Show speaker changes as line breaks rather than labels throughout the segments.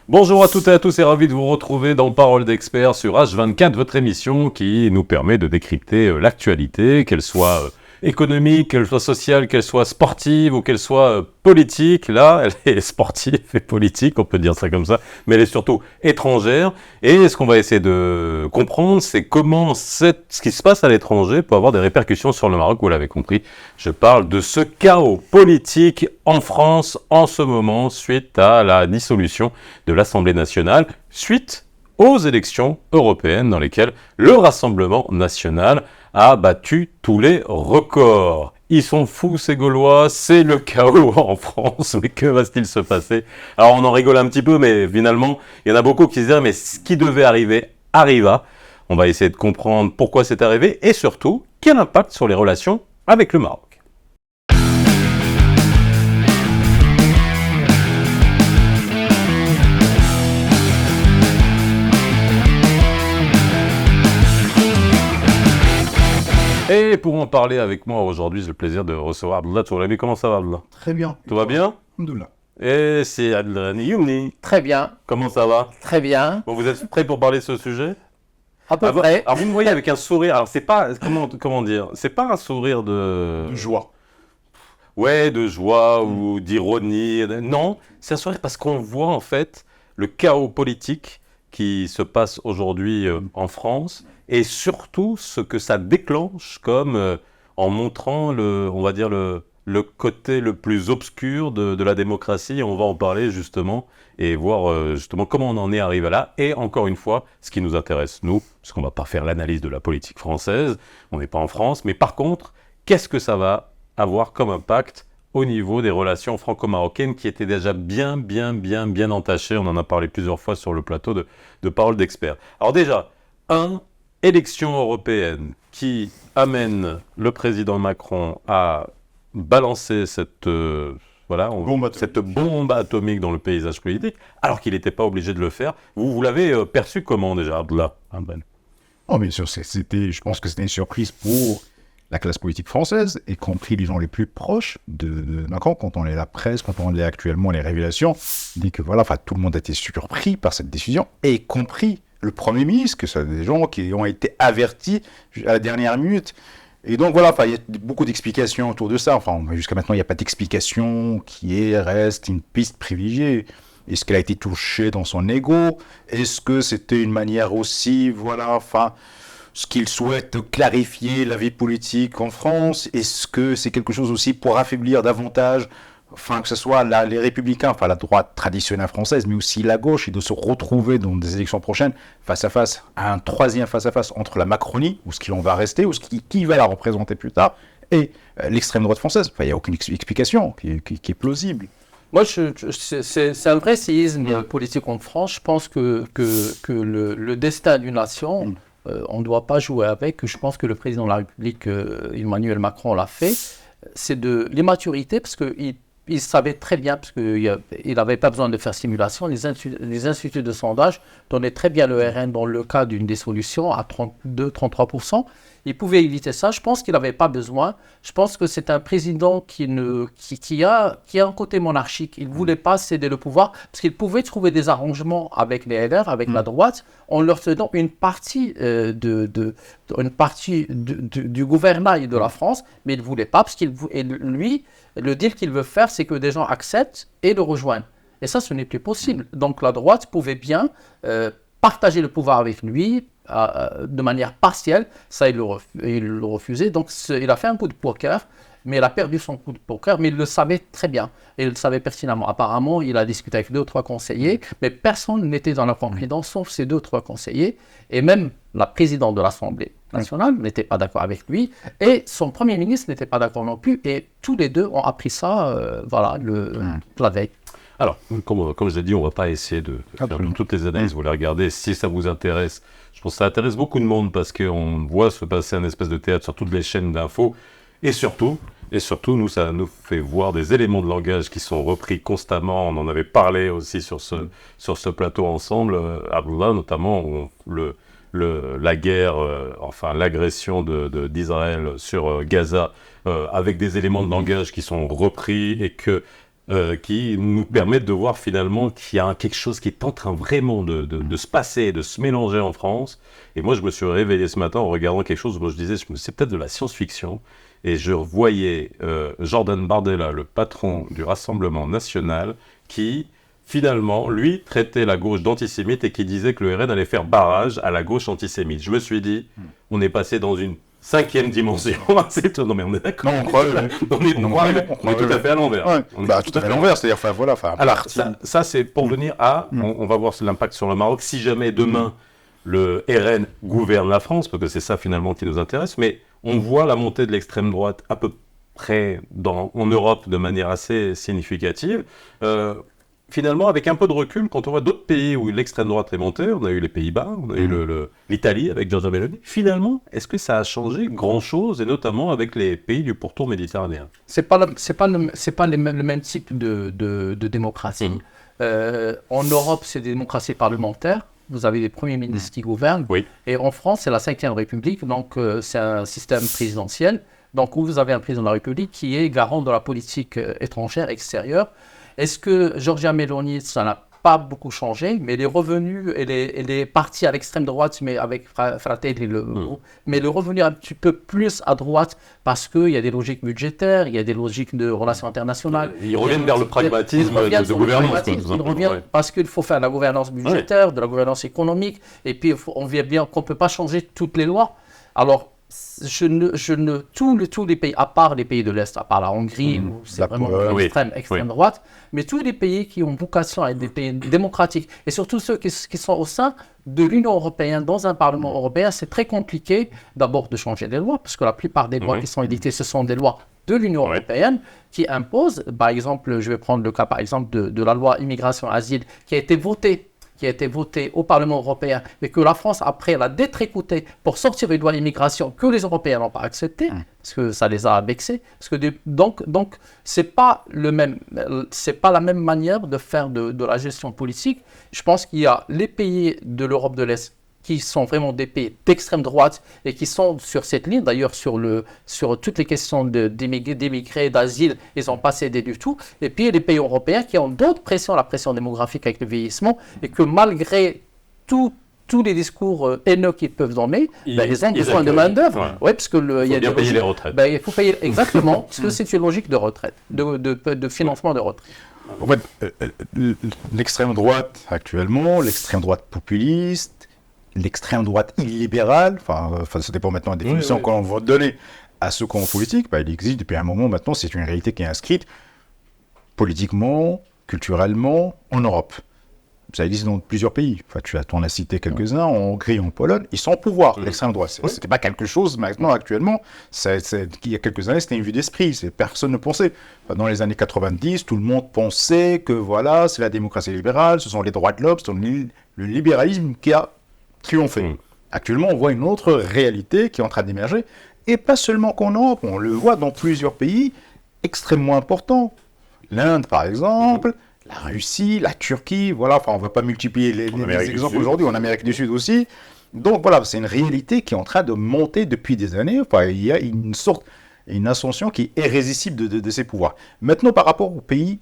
Bonjour à toutes et à tous et ravi de vous retrouver dans Parole d'experts sur H24, votre émission qui nous permet de décrypter l'actualité, qu'elle soit économique, qu'elle soit sociale, qu'elle soit sportive ou qu'elle soit politique. Là, elle est sportive et politique, on peut dire ça comme ça, mais elle est surtout étrangère. Et ce qu'on va essayer de comprendre, c'est comment ce qui se passe à l'étranger peut avoir des répercussions sur le Maroc. Vous l'avez compris, je parle de ce chaos politique en France en ce moment suite à la dissolution de l'Assemblée nationale, suite aux élections européennes dans lesquelles le Rassemblement national a battu tous les records. Ils sont fous ces Gaulois, c'est le chaos en France, mais que va-t-il se passer? Alors on en rigole un petit peu, mais finalement, il y en a beaucoup qui se disent, mais ce qui devait arriver, arriva. On va essayer de comprendre pourquoi c'est arrivé, et surtout, quel impact sur les relations avec le Maroc. Et pour en parler avec moi aujourd'hui, j'ai le plaisir de recevoir Abdullah Tourabi. Comment ça va, Abdullah?
Très bien.
Tout va bien?
Alhamdoulilah.
Et c'est Abdelghani Youmni.
Très bien,
Comment ça va?
très bien,
Bon, vous êtes prêts pour parler de ce sujet?
à peu
Alors,
près.
alors, vous me voyez avec un sourire. Alors, c'est pas. Comment dire? C'est pas un sourire de.
De joie.
Ouais, de joie ou d'ironie. Non, c'est un sourire parce qu'on voit en fait le chaos politique qui se passe aujourd'hui en France et surtout ce que ça déclenche comme en montrant on va dire le côté le plus obscur de la démocratie. Et on va en parler justement et voir justement comment on en est arrivé là. Et encore une fois, ce qui nous intéresse nous, parce qu'on va pas faire l'analyse de la politique française, on n'est pas en France, mais par contre, qu'est-ce que ça va avoir comme impact au niveau des relations franco-marocaines qui étaient déjà bien entachées. On en a parlé plusieurs fois sur le plateau de Parole d'experts. Alors déjà, élection européenne qui amène le président Macron à balancer cette bombe atomique dans le paysage politique, alors qu'il n'était pas obligé de le faire. Vous l'avez perçu comment déjà, Abdallah?
Oh, bien sûr, je pense que c'était une surprise pour la classe politique française, y compris les gens les plus proches de Macron, quand on lit la presse, quand on lit actuellement les révélations, dit que voilà, tout le monde a été surpris par cette décision, y compris le Premier ministre, que c'est des gens qui ont été avertis à la dernière minute. Et donc voilà, il y a beaucoup d'explications autour de ça. Enfin, jusqu'à maintenant, il n'y a pas d'explication reste une piste privilégiée. Est-ce qu'elle a été touchée dans son ego? Est-ce que c'était une manière aussi, ce qu'il souhaite clarifier la vie politique en France? Est-ce que c'est quelque chose aussi pour affaiblir davantage, que ce soit les Républicains, la droite traditionnelle française, mais aussi la gauche, et de se retrouver dans des élections prochaines face à face, à un troisième face à face entre la Macronie, ou ce qui en va rester, ou qui va la représenter plus tard, et l'extrême droite française? Il n'y a aucune explication qui est plausible.
Moi, c'est un vrai séisme politique en France. Je pense que le destin d'une nation, on ne doit pas jouer avec. Je pense que le président de la République, Emmanuel Macron, l'a fait. C'est de l'immaturité, parce qu'il savait très bien, parce qu'il n'avait pas besoin de faire simulation, les instituts de sondage donnaient très bien le RN dans le cas d'une dissolution à 32-33%. Il pouvait éviter ça. Je pense qu'il n'avait pas besoin. Je pense que c'est un président qui a un côté monarchique. Il ne voulait pas céder le pouvoir parce qu'il pouvait trouver des arrangements avec les LR, avec la droite, en leur cédant une partie, du gouvernail de la France, mais il ne voulait pas parce lui, le deal qu'il veut faire, c'est que des gens acceptent et le rejoignent. Et ça, ce n'est plus possible. Donc la droite pouvait bien partager le pouvoir avec lui, de manière partielle. Ça, il le refusait. Donc, il a fait un coup de poker, mais il a perdu son coup de poker, mais il le savait très bien. Et il le savait pertinemment. Apparemment, il a discuté avec 2 ou 3 conseillers, mais personne n'était dans la confidence, sauf ces 2 ou 3 conseillers. Et même la présidente de l'Assemblée nationale n'était pas d'accord avec lui. Et son Premier ministre n'était pas d'accord non plus. Et tous les deux ont appris ça, la veille.
Alors, comme je l'ai dit, on ne va pas essayer de faire toutes les analyses, vous les regardez, si ça vous intéresse. Je pense que ça intéresse beaucoup de monde parce qu'on voit se passer un espèce de théâtre sur toutes les chaînes d'infos. Et surtout, nous, ça nous fait voir des éléments de langage qui sont repris constamment. On en avait parlé aussi sur ce plateau ensemble, Abdullah, notamment la guerre, l'agression d'Israël sur Gaza, avec des éléments de langage qui sont repris et que qui nous permettent de voir finalement qu'il y a quelque chose qui est en train vraiment de se passer, de se mélanger en France. Et moi, je me suis réveillé ce matin en regardant quelque chose où je disais, c'est peut-être de la science-fiction. Et je voyais Jordan Bardella, le patron du Rassemblement national, qui, finalement, lui, traitait la gauche d'antisémite et qui disait que le RN allait faire barrage à la gauche antisémite. Je me suis dit, on est passé dans une 5e dimension. C'est étonnant, mais on est d'accord.
Non, on croit.
On est tout à fait à l'envers.
Ouais. Tout à fait à l'envers. C'est-à-dire, voilà.
Alors, ça c'est pour venir à. On va voir l'impact sur le Maroc. Si jamais demain, le RN gouverne la France, parce que c'est ça finalement qui nous intéresse, mais on voit la montée de l'extrême droite à peu près en Europe de manière assez significative. Finalement, avec un peu de recul, quand on voit d'autres pays où l'extrême droite est montée, on a eu les Pays-Bas, on a eu l'Italie avec Giorgia Meloni. Finalement, est-ce que ça a changé grand-chose, et notamment avec les pays du pourtour méditerranéen?
C'est pas le même type de démocratie. En Europe, c'est des démocraties parlementaires. Vous avez les premiers ministres qui gouvernent.
Oui.
Et en France, c'est la 5e République, donc c'est un système présidentiel. Donc, où vous avez un président de la République qui est garant de la politique étrangère, extérieure. Est-ce que Giorgia Meloni, ça n'a pas beaucoup changé, mais elle est revenue, elle est partie à l'extrême droite, mais avec Fratelli, mais elle est revenue un petit peu plus à droite parce qu'il y a des logiques budgétaires, il y a des logiques de relations internationales.
Ils reviennent vers le pragmatisme de gouvernance.
Ils reviennent parce qu'il faut faire de la gouvernance budgétaire, de la gouvernance économique, et puis on voit bien qu'on ne peut pas changer toutes les lois. Alors, tous les pays, à part les pays de l'Est, à part la Hongrie, où c'est vraiment extrême droite, mais tous les pays qui ont vocation à être des pays démocratiques, et surtout ceux qui sont au sein de l'Union européenne, dans un Parlement européen, c'est très compliqué d'abord de changer les lois, parce que la plupart des lois qui sont éditées, ce sont des lois de l'Union européenne qui imposent, par exemple, je vais prendre le cas par exemple de la loi immigration-asile qui a été votée au Parlement européen, mais que la France, après, l'a d'être écoutée pour sortir une loi d'immigration que les Européens n'ont pas acceptée, parce que ça les a vexés. Parce que donc c'est pas la même manière de faire de la gestion politique. Je pense qu'il y a les pays de l'Europe de l'Est qui sont vraiment des pays d'extrême droite et qui sont sur cette ligne. D'ailleurs, sur toutes les questions d'émigrés, d'asile, ils n'ont pas cédé du tout. Et puis, il y a les pays européens qui ont d'autres pressions, la pression démographique avec le vieillissement, et que malgré tous les discours haineux qu'ils peuvent donner, ils ont besoin de main-d'œuvre. Ouais, parce que
il faut bien payer les retraites.
Il faut payer exactement, parce que c'est une logique de retraite, de financement de retraite.
En fait, l'extrême droite actuellement, l'extrême droite populiste, l'extrême droite illibérale, enfin ça dépend maintenant de la définition qu'on va donner à ce camp politique, il existe depuis un moment maintenant, c'est une réalité qui est inscrite politiquement, culturellement, en Europe. Ça existe dans plusieurs pays. Enfin, tu en as cité quelques-uns, en Hongrie, en Pologne, ils sont au pouvoir, l'extrême droite. C'était pas quelque chose maintenant, actuellement, il y a quelques années, c'était une vue d'esprit, personne ne pensait. Enfin, dans les années 90, tout le monde pensait que voilà, c'est la démocratie libérale, ce sont les droits de l'homme, c'est le libéralisme qui a triomphé. Actuellement, on voit une autre réalité qui est en train d'émerger, et pas seulement qu'en Europe, on le voit dans plusieurs pays extrêmement importants. L'Inde, par exemple, la Russie, la Turquie, voilà, on ne va pas multiplier les exemples aujourd'hui, en Amérique du Sud aussi. Donc voilà, c'est une réalité qui est en train de monter depuis des années. Il y a une ascension qui est irrésistible de ces pouvoirs. Maintenant, par rapport aux pays,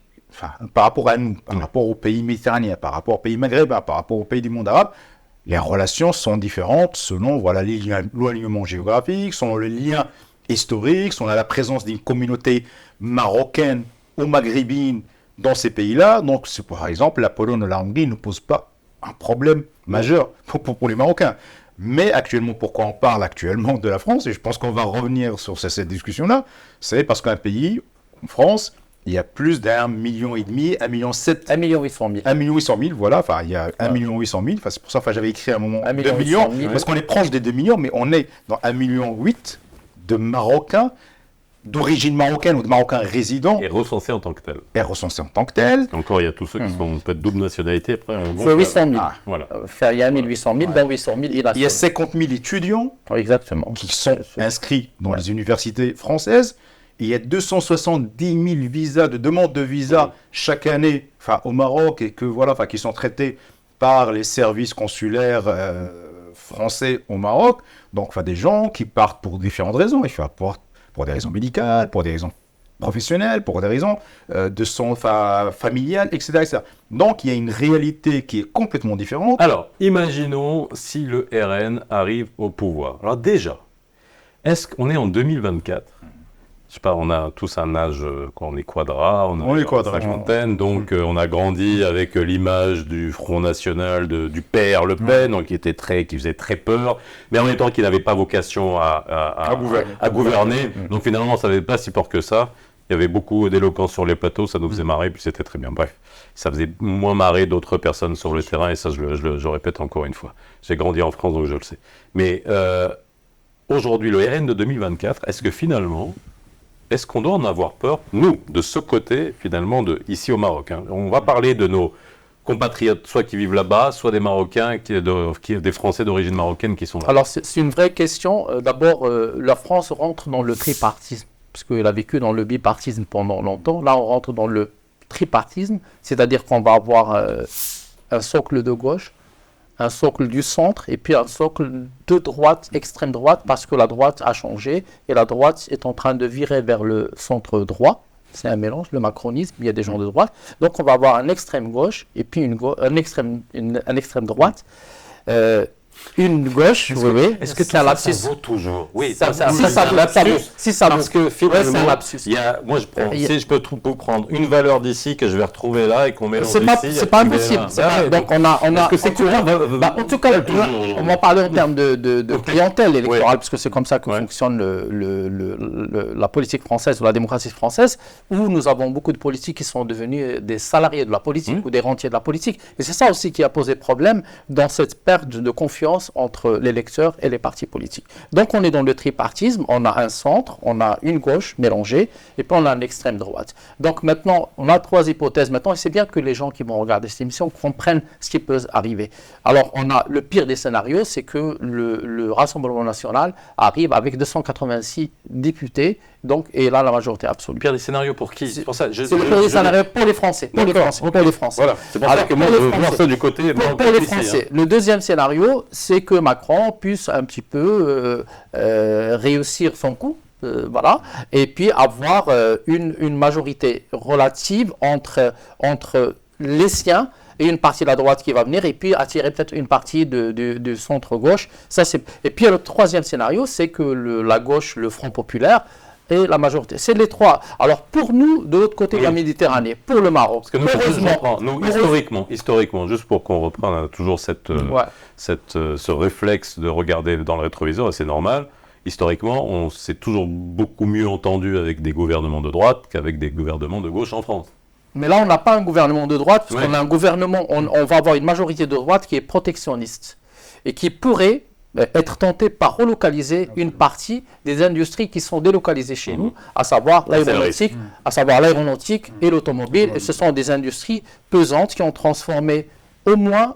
par rapport à nous, par rapport aux pays méditerranéens, par rapport aux pays maghrébins, par rapport aux pays du monde arabe, les relations sont différentes selon l'alignement géographique, selon le lien historique, selon la présence d'une communauté marocaine ou maghrébine dans ces pays-là. Donc, par exemple, la Pologne ou la Hongrie ne posent pas un problème majeur pour les Marocains. Mais actuellement, pourquoi on parle actuellement de la France, et je pense qu'on va revenir sur cette discussion-là, c'est parce qu'un pays, en France, il y a plus d'1,5 million, 1,7 million.
1,8 million.
1,8 million, voilà. Il y a 1,8 million. C'est pour ça que j'avais écrit à un moment 2 millions. Parce qu'on est proche des 2 millions, mais on est dans 1,8 million de Marocains, d'origine marocaine ou de Marocains résidents.
Et recensés en tant que tels.
Encore,
il y a tous ceux qui sont peut-être double nationalité. Après,
c'est 800 000.
Voilà.
Il y a 1800 000, 800 000,
il y a 50 000 étudiants qui sont inscrits dans les universités françaises. Il y a 270 000 visas, de demandes de visa chaque année au Maroc, et qui sont traités par les services consulaires français au Maroc. Donc, des gens qui partent pour différentes raisons. Pour des raisons médicales, pour des raisons professionnelles, pour des raisons de son familial, etc., etc. Donc, il y a une réalité qui est complètement différente.
Alors, imaginons si le RN arrive au pouvoir. Alors déjà, est-ce qu'on est en 2024 ? Je sais pas, on a tous un âge, quand on est quadra, on est
quadra,
cinquantaine, donc on a grandi avec l'image du Front National du père Le Pen, donc qui faisait très peur, mais en même temps qui n'avait pas vocation à gouverner. Donc finalement, ça n'avait pas si peur que ça. Il y avait beaucoup d'éloquence sur les plateaux, ça nous faisait marrer, puis c'était très bien. Bref, ça faisait moins marrer d'autres personnes sur le terrain, et ça, je répète encore une fois. J'ai grandi en France, donc je le sais. Mais aujourd'hui, le RN de 2024, est-ce que finalement... Est-ce qu'on doit en avoir peur, nous, de ce côté, finalement, ici au Maroc, hein. On va parler de nos compatriotes, soit qui vivent là-bas, soit des Marocains, des Français d'origine marocaine qui sont là.
Alors, c'est une vraie question. D'abord, la France rentre dans le tripartisme, parce qu'elle a vécu dans le bipartisme pendant longtemps. Là, on rentre dans le tripartisme, c'est-à-dire qu'on va avoir un socle de gauche, un socle du centre et puis un socle de droite, extrême droite, parce que la droite a changé et la droite est en train de virer vers le centre droit. C'est un mélange, le macronisme, il y a des gens de droite. Donc on va avoir un extrême gauche et puis un extrême droite. Une gauche, oui.
Est-ce que ça vaut toujours? Oui,
ça
parce que finalement, moi je peux prendre une valeur d'ici que je vais retrouver là et qu'on mélange ici.
C'est pas impossible. Donc on a.
Est-ce que c'est courant?
En tout cas, on va parler en termes de clientèle électorale, parce que c'est comme ça que fonctionne la politique française ou la démocratie française, où nous avons beaucoup de politiques qui sont devenus des salariés de la politique ou des rentiers de la politique. Et c'est ça aussi qui a posé problème dans cette perte de confiance entre l'électeur et les partis politiques. Donc on est dans le tripartisme, on a un centre, on a une gauche mélangée, et puis on a une extrême droite. Donc maintenant, on a trois hypothèses maintenant, et c'est bien que les gens qui vont regarder cette émission comprennent ce qui peut arriver. Alors on a le pire des scénarios, c'est que le Rassemblement national arrive avec 286 députés, donc, et là la majorité absolue.
Le pire des scénarios pour qui? C'est pour ça.
C'est le pire des scénarios pour les Français. Pour les Français.
Voilà. C'est pour ça que moi je vois ça du côté.
Pour les Français. Le deuxième scénario, c'est que Macron puisse un petit peu réussir son coup. Voilà, et puis avoir une majorité relative entre les siens et une partie de la droite qui va venir, et puis attirer peut-être une partie du centre-gauche. Et puis le troisième scénario, c'est que la gauche, le Front populaire, et la majorité. C'est les trois. Alors pour nous, de l'autre côté de la Méditerranée, pour le Maroc,
parce que nous, historiquement, juste pour qu'on reprenne toujours ce réflexe de regarder dans le rétroviseur, et c'est normal, historiquement, on s'est toujours beaucoup mieux entendu avec des gouvernements de droite qu'avec des gouvernements de gauche en France.
Mais là, on n'a pas un gouvernement de droite, parce qu'on a un gouvernement, on va avoir une majorité de droite qui est protectionniste, et qui pourrait être tenté par relocaliser une partie des industries qui sont délocalisées chez nous, à savoir l'aéronautique et l'automobile. Et ce sont des industries pesantes qui ont transformé au moins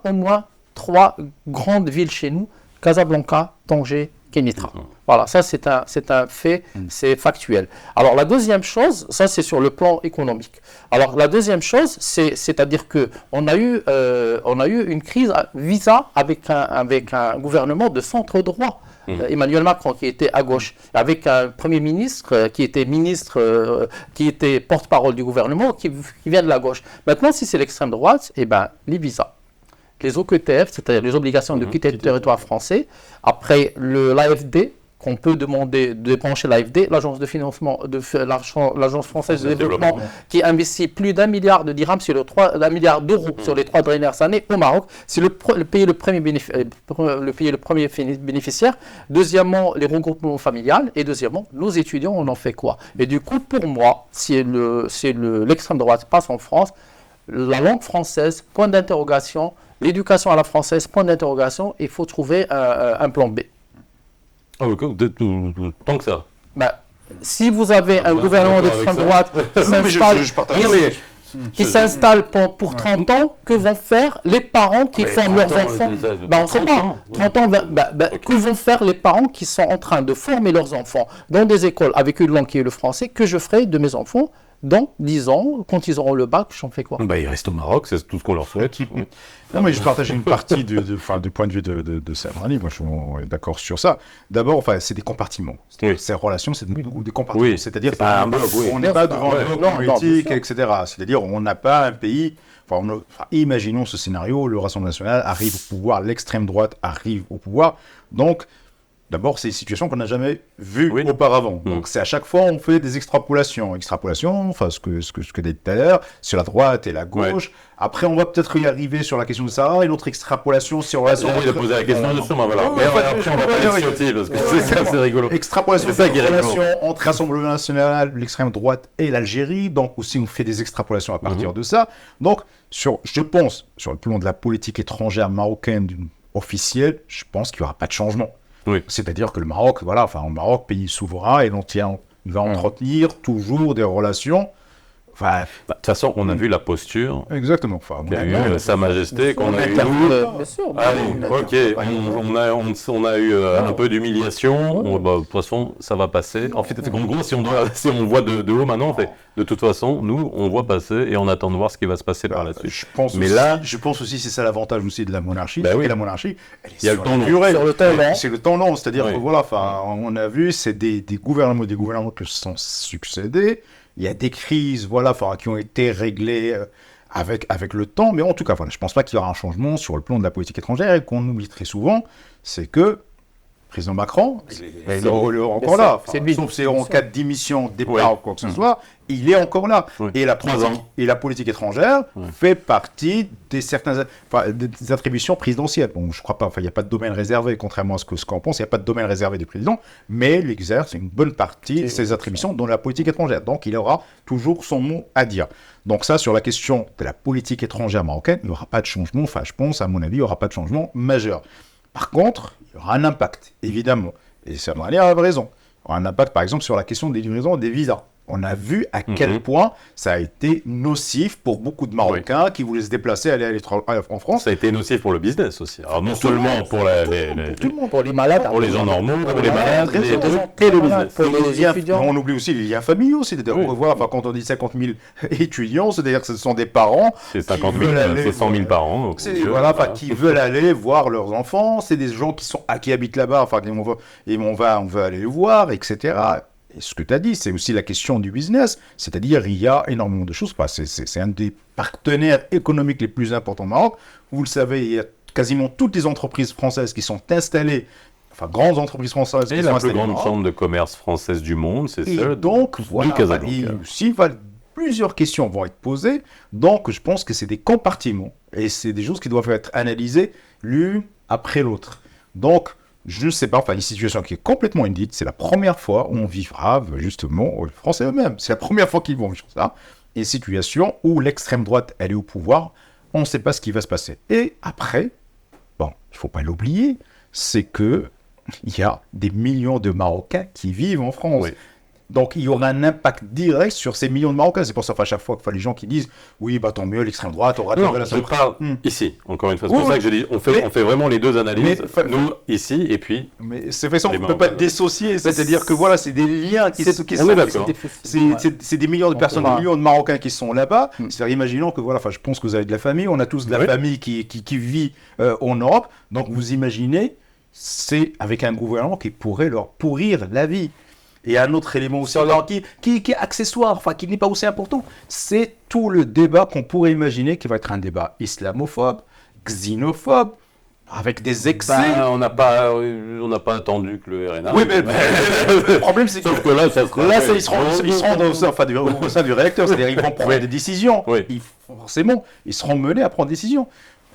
3 grandes villes chez nous, Casablanca, Tanger, Kénitra. Voilà, ça c'est un fait, c'est factuel. Alors la deuxième chose, ça c'est sur le plan économique. Alors la deuxième chose, c'est-à-dire que on a eu une crise visa avec un gouvernement de centre droit. Emmanuel Macron qui était à gauche, avec un Premier ministre qui était porte-parole du gouvernement qui vient de la gauche. Maintenant, si c'est l'extrême droite, les visas, les OQTF, c'est-à-dire les obligations de quitter le territoire français, après l'AFD, qu'on peut demander de débrancher l'AFD, l'agence de financement, l'agence française de développement, qui investit plus d'1 milliard de dirhams d'1 milliard d'euros sur les 3 dernières années au Maroc. C'est le pays le premier bénéficiaire. Deuxièmement, les regroupements familiales. Et deuxièmement, nos étudiants, on en fait quoi? Et du coup, pour moi, si l'extrême droite passe en France, la langue française, point d'interrogation, l'éducation à la française, point d'interrogation, il faut trouver un plan B.
Tant que ça.
Si vous avez un gouvernement d'extrême droite qui s'installe pour 30 ans, que vont faire les parents qui forment leurs enfants? On ne sait pas. 30 ans, que vont faire les parents qui sont en train de former leurs enfants dans des écoles avec une langue qui est le français? Que je ferai de mes enfants Dans 10 ans, quand ils auront le bac, j'en fais quoi?
Bah, ils restent au Maroc, c'est tout ce qu'on leur souhaite.
Non, mais je partage une partie du point de vue de Sabrani. Moi, je suis d'accord sur ça. D'abord, enfin, c'est des compartiments.
Oui.
Ces relations, c'est des compartiments.
Oui.
C'est-à-dire
C'est pas un bloc, oui.
on n'est pas devant un bloc
Non,
politique,
bien
etc. C'est-à-dire, on n'a pas un pays. Imaginons ce scénario, le Rassemblement national arrive au pouvoir, l'extrême droite arrive au pouvoir. Donc, d'abord, c'est une situation qu'on n'a jamais vue auparavant. Donc, c'est à chaque fois, on fait des extrapolations. Enfin, ce que dit tout à l'heure, sur la droite et la gauche.
Ouais.
Après, on va peut-être y arriver sur la question de Sahara, une autre extrapolation sur la
J'ai envie de poser la question justement, voilà. Mais après, on va pas être Ciotti, parce que c'est assez rigolo.
Extrapolation,
C'est ça qui est rigolo.
relation entre Rassemblement national, l'extrême droite et l'Algérie. Donc, aussi, on fait des extrapolations à partir de ça. Donc, je pense, sur le plan de la politique étrangère marocaine officielle, je pense qu'il n'y aura pas de changement.
Oui.
C'est-à-dire que le Maroc, au Maroc, pays souverain, et il va entretenir toujours des relations. Enfin,
De toute façon, on a vu la posture
exactement.
qu'a eu Sa Majesté, qu'on a eu nous.
Bien sûr.
Allez, ok, on a eu un peu d'humiliation. De toute façon, ça va passer. En fait, en gros, si on voit de haut maintenant, de toute façon, nous, on voit passer et on attend de voir ce qui va se passer par la suite.
Je pense aussi, c'est ça l'avantage aussi de la monarchie.
Bah oui.
Et la monarchie, elle est
Il y a
sur
le temps
la
long.
durée.
Sur le temps long.
C'est le temps long, c'est-à-dire
Oui.
que voilà, on a vu, c'est des gouvernements qui se sont succédés. Il y a des crises, qui ont été réglées avec le temps. Mais en tout cas, je ne pense pas qu'il y aura un changement sur le plan de la politique étrangère. Et qu'on oublie très souvent, c'est que le président Macron, il est encore là.
C'est lui.
Sauf si en cas de démission, départ ou quoi que ce soit, il est encore là.
Oui.
Et la
3 ans.
politique étrangère fait partie des attributions présidentielles. Bon, je crois pas, il n'y a pas de domaine réservé, contrairement à ce qu'on pense, il n'y a pas de domaine réservé du président, mais il exerce une bonne partie de ses attributions dans la politique étrangère. Donc, il aura toujours son mot à dire. Donc ça, sur la question de la politique étrangère marocaine, il n'y aura pas de changement. Enfin, je pense, à mon avis, il n'y aura pas de changement majeur. Par contre, il y aura un impact, évidemment. Et Sabrani a raison. Il y aura un impact, par exemple, sur la question des livraisons des visas. On a vu à quel point ça a été nocif pour beaucoup de Marocains qui voulaient se déplacer, aller en France.
Ça a été nocif pour le business aussi. Alors, non seulement pour
Tout le monde, pour les malades.
pour les gens normaux, pour les malades,
les
les trucs,
très
et le
malades,
business.
pour les étudiants.
On oublie aussi les liens familiaux. C'est-à-dire, on voit, quand on dit 50 000 étudiants, c'est-à-dire que ce sont des parents.
C'est 50 000, c'est 100 000 par an. Donc,
Qui veulent aller voir leurs enfants. C'est des gens qui habitent là-bas. On va aller les voir, etc. Et ce que tu as dit, c'est aussi la question du business. C'est-à-dire, il y a énormément de choses. C'est un des partenaires économiques les plus importants au Maroc. Vous le savez, il y a quasiment toutes les entreprises françaises qui sont installées, grandes entreprises françaises
Et
qui
la
sont
plus
installées au
grande
Maroc.
chambre de commerce française du monde, c'est
Et
celle
donc,
du Casablanca.
plusieurs questions vont être posées. Donc, je pense que c'est des compartiments. Et c'est des choses qui doivent être analysées l'une après l'autre. Donc, je ne sais pas, une situation qui est complètement inédite. C'est la première fois où on vivra, justement, les Français eux-mêmes. C'est la première fois qu'ils vont vivre ça. Une situation où l'extrême droite, elle est au pouvoir. On ne sait pas ce qui va se passer. Et après, il ne faut pas l'oublier, c'est que il y a des millions de Marocains qui vivent en France.
Oui.
Donc, il y aura un impact direct sur ces millions de Marocains. C'est pour ça, à chaque fois, les gens qui disent « Oui, tant mieux, l'extrême droite aura de
Non,
la
je parle ici, encore une fois. C'est
Oui,
pour ça que je dis, on fait vraiment les deux analyses,
mais-
nous, ici, et puis...
Mais c'est façon, on
Les
ne peut pas
Marocains.
dissocier. C'est-à-dire que c'est des liens qui
On est d'accord.
C'est des millions de personnes, des millions de Marocains qui sont là-bas. C'est-à-dire, imaginons que, je pense que vous avez de la famille. On a tous de la
Oui.
famille qui vit en Europe. Donc, vous imaginez, c'est avec un gouvernement qui pourrait leur pourrir la vie. Et un autre élément aussi qui est accessoire, qui n'est pas aussi important, c'est tout le débat qu'on pourrait imaginer qui va être un débat islamophobe, xénophobe, avec des excès.
On n'a pas attendu que le RNA...
Oui, mais le problème, c'est que
Sauf que là, ça sera...
ils seront au sein du réacteur, c'est-à-dire ils vont prendre des décisions.
Oui.
Forcément, ils seront menés à prendre des décisions.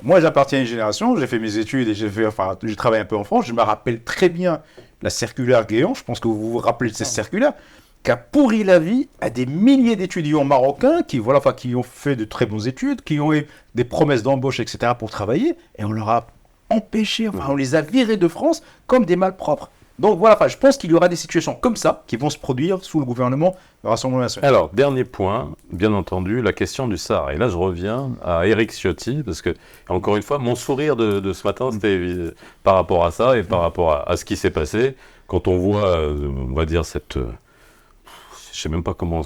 Moi, j'appartiens à une génération, j'ai fait mes études et j'ai travaillé un peu en France. Je me rappelle très bien la circulaire Guéant, je pense que vous vous rappelez de cette circulaire, qui a pourri la vie à des milliers d'étudiants marocains qui ont fait de très bonnes études, qui ont eu des promesses d'embauche, etc. pour travailler, et on leur a empêché, on les a virés de France comme des malpropres. Donc je pense qu'il y aura des situations comme ça qui vont se produire sous le gouvernement du Rassemblement national.
Alors, dernier point, bien entendu, la question du Sahara. Et là, je reviens à Éric Ciotti, parce que, encore une fois, mon sourire de ce matin, c'était par rapport à ça et par rapport à ce qui s'est passé. Quand on voit, on va dire, je sais même pas comment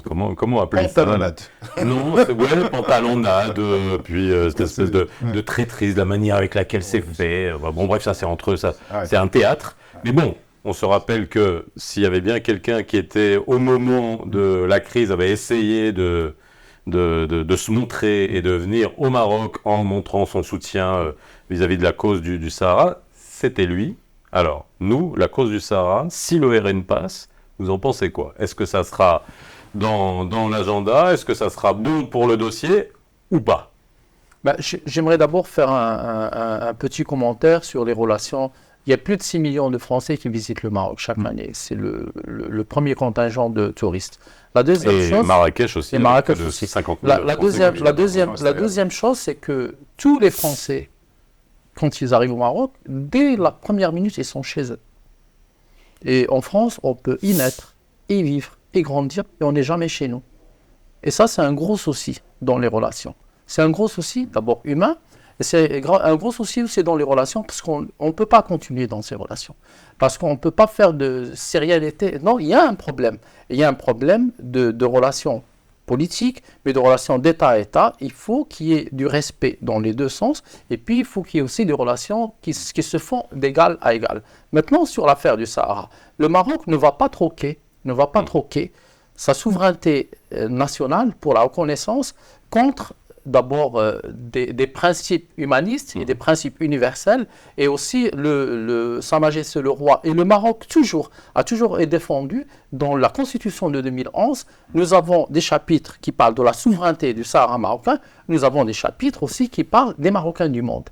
appeler ça.
Pantalonnade.
Non, c'est pantalonnade, puis cette espèce de traîtrise, la manière avec laquelle c'est fait. Bon, bref, ça c'est entre eux, ça, c'est un théâtre. Mais bon, on se rappelle que s'il y avait bien quelqu'un qui était au moment de la crise, avait essayé de se montrer et de venir au Maroc en montrant son soutien vis-à-vis de la cause du Sahara, c'était lui. Alors, nous, la cause du Sahara, si le RN passe, vous en pensez quoi? Est-ce que ça sera dans l'agenda? Est-ce que ça sera bon pour le dossier ou pas?
J'aimerais d'abord faire un petit commentaire sur les relations. Il y a plus de 6 millions de Français qui visitent le Maroc chaque année. C'est le premier contingent de touristes. La deuxième chose,
Marrakech aussi.
Et Marrakech aussi.
50 000
la deuxième chose, c'est que tous les Français, quand ils arrivent au Maroc, dès la première minute, ils sont chez eux. Et en France, on peut y naître, y vivre, y grandir, et on n'est jamais chez nous. Et ça, c'est un gros souci dans les relations. C'est un gros souci, d'abord humain, et c'est un gros souci aussi dans les relations, parce qu'on ne peut pas continuer dans ces relations. Parce qu'on ne peut pas faire de sérialité. Non, il y a un problème. Il y a un problème de relations politiques, mais de relations d'État à État. Il faut qu'il y ait du respect dans les deux sens, et puis il faut qu'il y ait aussi des relations qui se font d'égal à égal. Maintenant, sur l'affaire du Sahara, le Maroc ne va pas troquer sa souveraineté nationale pour la reconnaissance contre d'abord des principes humanistes et des principes universels, et aussi Sa Majesté le Roi. Et le Maroc a toujours été défendu dans la Constitution de 2011. Nous avons des chapitres qui parlent de la souveraineté du Sahara marocain, nous avons des chapitres aussi qui parlent des Marocains du monde,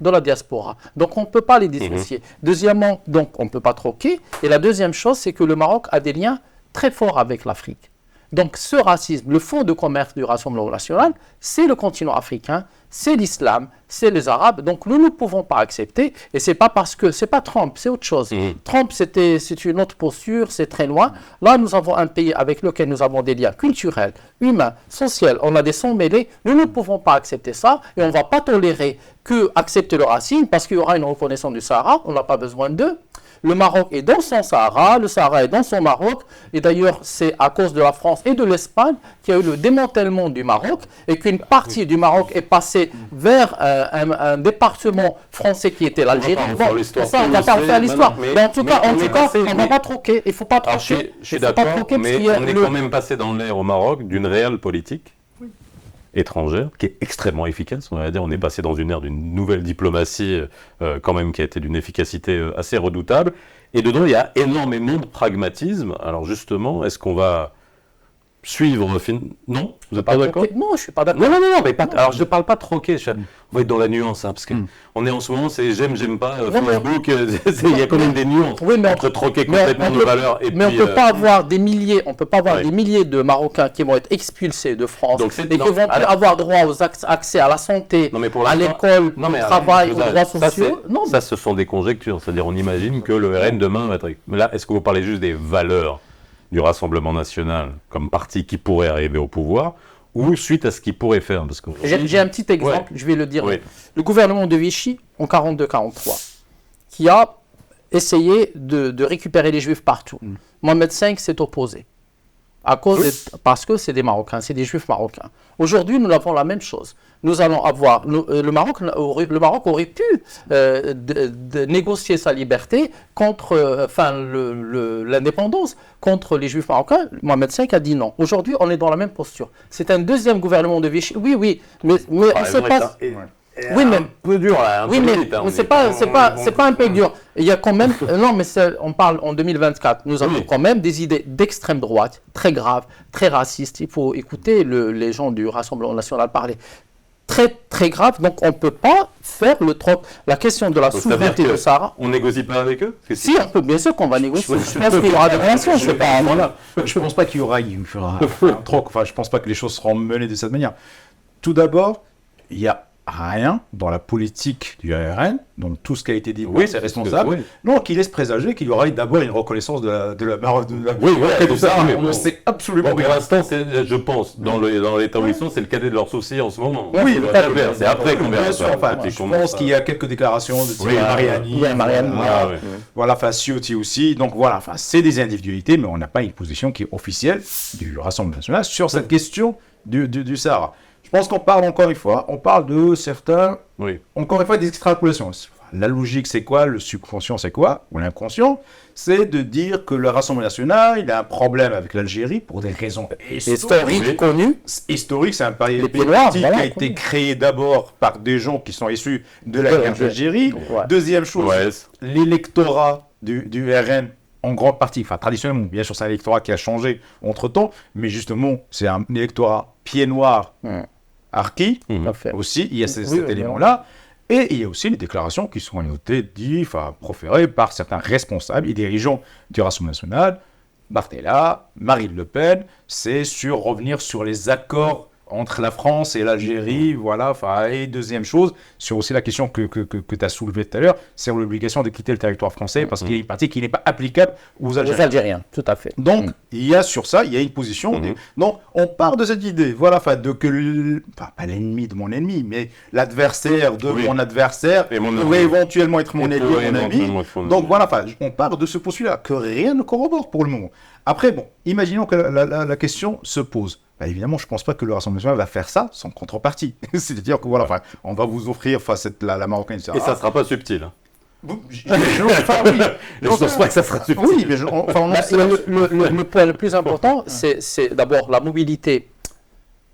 de la diaspora. Donc on ne peut pas les dissocier. Deuxièmement, donc on ne peut pas troquer. Et la deuxième chose, c'est que le Maroc a des liens très forts avec l'Afrique. Donc ce racisme, le fonds de commerce du Rassemblement national, c'est le continent africain, c'est l'islam, c'est les Arabes. Donc nous ne pouvons pas accepter, et c'est pas parce que, c'est pas Trump, c'est autre chose. Trump, c'est une autre posture, c'est très loin. Là, nous avons un pays avec lequel nous avons des liens culturels, humains, sociaux, on a des sons mêlés. Nous ne pouvons pas accepter ça, et on ne va pas tolérer accepter le racisme, parce qu'il y aura une reconnaissance du Sahara, on n'a pas besoin d'eux. Le Maroc est dans son Sahara, le Sahara est dans son Maroc, et d'ailleurs c'est à cause de la France et de l'Espagne qu'il y a eu le démantèlement du Maroc, et qu'une partie du Maroc est passée vers un département français qui était l'Algérie. Bon, ça, on ne va pas refaire l'histoire. Mais en tout cas, on ne va pas troquer, il ne faut pas troquer.
Je suis d'accord, mais on est quand même passé dans l'air au Maroc d'une réelle politique étrangère, qui est extrêmement efficace. On va dire, on est passé dans une ère d'une nouvelle diplomatie, quand même, qui a été d'une efficacité assez redoutable. Et dedans, il y a énormément de pragmatisme. Alors justement, est-ce qu'on va suivre... Non, vous n'êtes pas d'accord?
Non, je ne suis pas d'accord.
Non, mais pas... Alors je ne parle pas de troquer, on va être dans la nuance, hein, parce qu'on est en ce moment, c'est j'aime pas, Facebook, il y a quand même des nuances entre troquer complètement nos valeurs et
mais
puis...
on ne peut pas avoir des milliers, des milliers de Marocains qui vont être expulsés de France, et qui vont plus avoir droit aux accès à la santé, à l'école, au travail, aux droits sociaux.
Ça, ce sont des conjectures, c'est-à-dire on imagine que le RN demain va être... Mais là, est-ce que vous parlez juste des valeurs du Rassemblement national comme parti qui pourrait arriver au pouvoir, ou suite à ce qu'il pourrait faire? Parce que...
J'ai un petit exemple, je vais le dire. Le gouvernement de Vichy, en 42-43, qui a essayé de récupérer les Juifs partout. Mohamed V s'est opposé, parce que c'est des Marocains, c'est des Juifs marocains. Aujourd'hui, nous avons la même chose. Nous allons avoir... Le Maroc aurait pu négocier sa liberté contre l'indépendance contre les Juifs marocains. Mohamed V a dit non. Aujourd'hui, on est dans la même posture. C'est un deuxième gouvernement de Vichy. Oui, mais on ne sait pas... Oui, mais
un peu dur là.
Oui, mais c'est pas un peu dur. Il y a quand même non, mais on parle en 2024. Nous avons quand même des idées d'extrême droite très graves, très racistes. Il faut écouter les gens du Rassemblement national parler. Très très grave, donc on ne peut pas faire le troc. La question de la souveraineté de Sahara.
On négocie pas avec eux?
Si, on peut, bien sûr qu'on va négocier. Je pense qu'il y aura des relations.
Je ne pense pas qu'il y aura un troc. Enfin, je ne pense pas que les choses seront menées de cette manière. Tout d'abord, il y a rien dans la politique du RN, donc tout ce qui a été dit,
Oui,
c'est
parce que-
responsable.
oui.
Non, qui laisse présager qu'il y aura d'abord une reconnaissance de la
Oui, voilà,
et tout ça.
mais
On
bon.
ne sait absolument
Bon, pour
rien.
l'instant, je pense, dans l'état où ils sont, c'est le cadet de leurs soucis en ce moment.
Oui,
c'est
tout à fait.
c'est après qu'on verra
Bien
ça.
sûr, enfin,
Et
je
qu'on-
pense qu'il y a quelques déclarations de
Oui,
Mariani.
oui, Mariani.
Voilà,
Ah, ouais.
voilà, enfin, Ciotti aussi. Donc voilà, enfin, c'est des individualités, mais on n'a pas une position qui est officielle du Rassemblement national sur cette question du Sahara. Je pense qu'on parle encore une fois, on parle de certains,
Oui.
encore une fois, des extrapolations. La logique, c'est quoi? Le subconscient, c'est quoi? Ou l'inconscient? C'est de dire que le Rassemblement national, il a un problème avec l'Algérie pour des raisons
Historique
Oui.
connu.
historique. C'est un parti
Les Pieds Noirs,
qui
voilà,
a été créé d'abord par des gens qui sont issus de la
De
guerre
l'Algérie.
d'Algérie.
Ouais.
Deuxième chose,
Ouais.
l'électorat du RN, en grande partie, enfin traditionnellement, bien sûr, c'est un électorat qui a changé entre-temps, mais justement, c'est un électorat pied noir, harki,
Mhm.
Tout à fait.
aussi, il y a cet
Oui, oui,
élément-là. Et il y a aussi les déclarations qui sont annotées, dites, enfin, proférées par certains responsables et dirigeants du Rassemblement national, Barthélemy, Marine Le Pen, c'est sur revenir sur les accords entre la France et l'Algérie, voilà, enfin, et deuxième chose, sur aussi la question que tu as soulevée tout à l'heure, c'est l'obligation de quitter le territoire français, parce qu'il y a une partie qui n'est pas applicable aux
Les
Algériens.
Algériens, tout à fait.
Donc, il y a sur ça, il y a une position. Donc, on part de cette idée, voilà, enfin, de que, enfin, pas l'ennemi de mon ennemi, mais l'adversaire de
Oui.
mon adversaire
Et mon
pourrait
ami.
éventuellement être mon
Et
ennemi,
pourrait
mon ami.
éventuellement être mon
Donc,
ami.
voilà, enfin, on part de ce postulat que rien ne corrobore pour le moment. Après, bon, imaginons que la question se pose. Bah, évidemment, je ne pense pas que le Rassemblement national va faire ça sans contrepartie. C'est-à-dire que voilà, enfin, on va vous offrir enfin, la marocaine, etc.
Et ça sera pas subtil. Hein.
Enfin, oui.
Je pense pas que ça sera subtil.
Oui, mais enfin, on en
Bah,
sait-
le point le plus important, c'est d'abord la mobilité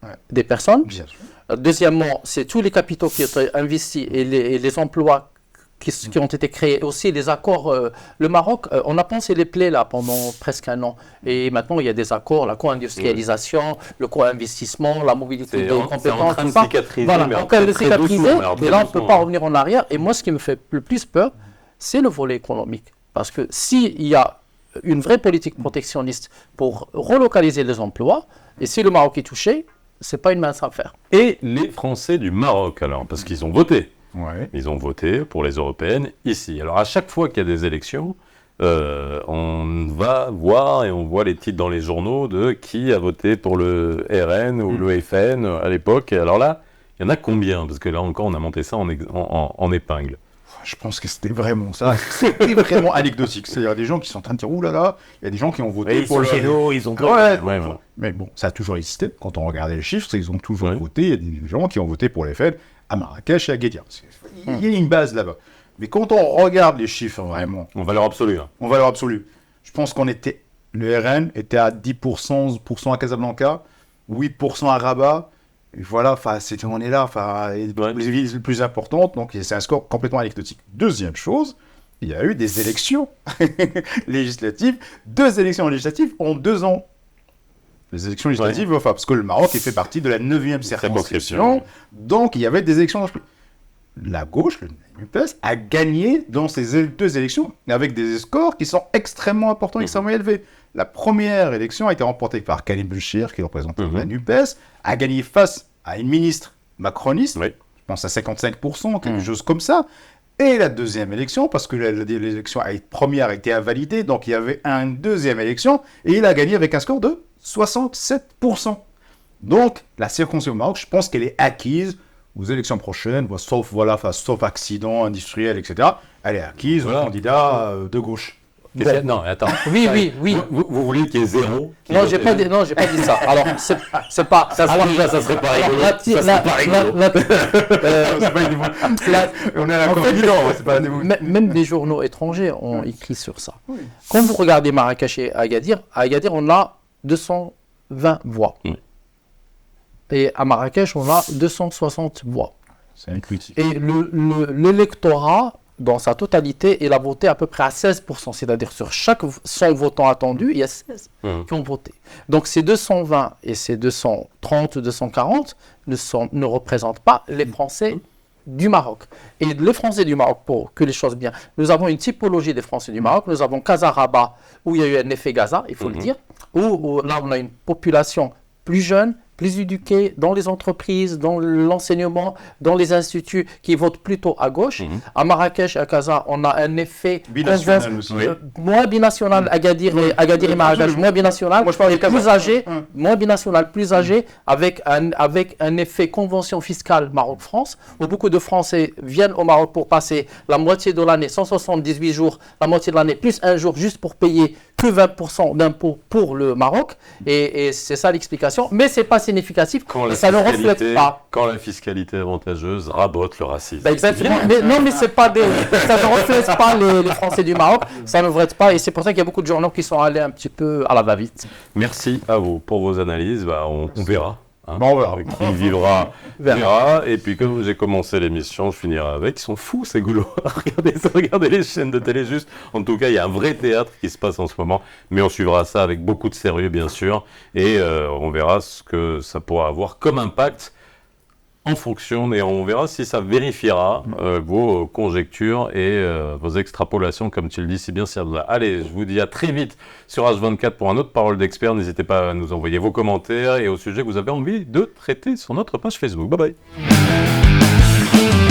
Ouais.
des personnes.
Bien sûr.
Deuxièmement, c'est tous les capitaux qui ont été investis et les emplois qui ont été créés. Aussi les accords. Le Maroc, on a pensé les plaies là pendant presque un an. Et maintenant, il y a des accords, la co-industrialisation, le co-investissement, la mobilité
C'est
des
en
compétences,
train de
tout ça.
cicatriser,
Voilà,
mais
en train de
très
cicatriser.
doucement, alors très
Et là, on ne
doucement,
peut pas
hein.
revenir en arrière. Et moi, ce qui me fait le plus peur, c'est le volet économique. Parce que s'il y a une vraie politique protectionniste pour relocaliser les emplois, et si le Maroc est touché, c'est pas une mince affaire.
Et les Français du Maroc, alors, parce qu'ils ont voté.
Ouais.
Ils ont voté pour les européennes ici. Alors, à chaque fois qu'il y a des élections, on va voir et on voit les titres dans les journaux de qui a voté pour le RN ou le FN à l'époque. Et alors là, il y en a combien? Parce que là encore, on a monté ça en épingle.
Je pense que c'était vraiment ça. C'était vraiment anecdotique. C'est-à-dire des gens qui sont en train de dire, ouh là là, il y a des gens qui ont voté pour le...
ils ont
Ouais,
Ouais, voilà.
mais bon, ça a toujours existé. Quand on regardait les chiffres, ils ont toujours
Ouais.
voté. Il y a des gens qui ont voté pour les fêtes à Marrakech et à Guédia. Il y a une base là-bas. Mais quand on regarde les chiffres vraiment,
En valeur absolue. Hein.
en valeur absolue, je pense qu'on était... Le RN était à 10%, 11% à Casablanca, 8% à Rabat. Et voilà, enfin, on est là, enfin, et
Ouais.
les villes les plus importantes, donc c'est un score complètement anecdotique. Deuxième chose, il y a eu des élections législatives, 2 élections législatives en 2 ans. Les élections législatives, enfin, parce que le Maroc il fait partie de la 9e circonscription, donc il y avait des élections. La gauche, le NUPES, a gagné dans ces 2 élections avec des scores qui sont extrêmement importants, extrêmement élevés. La première élection a été remportée par Khalid Benchir, qui représente la NUPES, a gagné face à une ministre macroniste,
Oui.
je pense à 55%, quelque chose comme ça. Et la deuxième élection, parce que l'élection première a été invalidée, donc il y avait une deuxième élection, et il a gagné avec un score de 67%. Donc, la circonscription au Maroc, je pense qu'elle est acquise aux élections prochaines, sauf, voilà, enfin, sauf accident industriel, etc. Elle est acquise
Voilà.
au candidat de gauche.
Qu'est-ce qu'il y a Non, attends.
Oui, oui, oui.
Vous voulez qu'il y ait zéro qui
Non,
vote
j'ai pas dit, non, j'ai pas dit ça. Alors, c'est pas.
Ça serait
alors,
déjà, ça serait pas
alors,
rigolo.
la-
Ça serait
la-
pas rigolo.
C'est pas une démo-
la-
On est à la
En fait,
confidence, c'est pas un démo-
Même les journaux étrangers ont écrit sur ça. Quand vous regardez Marrakech et Agadir, à Agadir, on a 220 voix.
Oui.
Et à Marrakech, on a 260 voix.
C'est intuitif.
Et l'électorat, dans sa totalité, il a voté à peu près à 16%. C'est-à-dire sur chaque 100 votants attendus, il y a 16 qui ont voté. Donc ces 220 et ces 230, 240 ne représentent pas les Français du Maroc. Et les Français du Maroc, pour que les choses bien, nous avons une typologie des Français du Maroc. Nous avons Casa-Rabat, où il y a eu un effet Gaza, il faut le dire, où là on a une population plus jeune, plus éduqués dans les entreprises, dans l'enseignement, dans les instituts qui votent plutôt à gauche. À Marrakech, à Casa, on a un effet
Binational aussi.
moins binational. Agadir et Marrakech, moins binational.
Moi, je parle de Casa.
Plus âgé, moins binational, plus âgé, avec un effet convention fiscale Maroc-France, où beaucoup de Français viennent au Maroc pour passer la moitié de l'année, 178 jours, la moitié de l'année, plus un jour, juste pour payer que 20% d'impôts pour le Maroc. Et c'est ça l'explication. Mais ce n'est pas significatif. Ça ne reflète pas.
Quand la fiscalité avantageuse rabote le racisme.
Ben exactement. Mais c'est pas ça ne reflète pas les Français du Maroc. Ça ne reflète pas. Et c'est pour ça qu'il y a beaucoup de journaux qui sont allés un petit peu à la va-vite.
Merci à vous pour vos analyses. On verra.
Bon, on verra.
Qui vivra, verra. Et puis, comme j'ai commencé l'émission, je finirai avec. Ils sont fous, ces goulots. Regardez les chaînes de télé, juste. En tout cas, il y a un vrai théâtre qui se passe en ce moment. Mais on suivra ça avec beaucoup de sérieux, bien sûr. Et on verra ce que ça pourra avoir comme impact en fonction, et on verra si ça vérifiera vos conjectures et vos extrapolations, comme tu le dis si bien, Sirdouza. Allez, je vous dis à très vite sur H24 pour un autre Parole d'Expert. N'hésitez pas à nous envoyer vos commentaires et au sujet que vous avez envie de traiter sur notre page Facebook. Bye bye.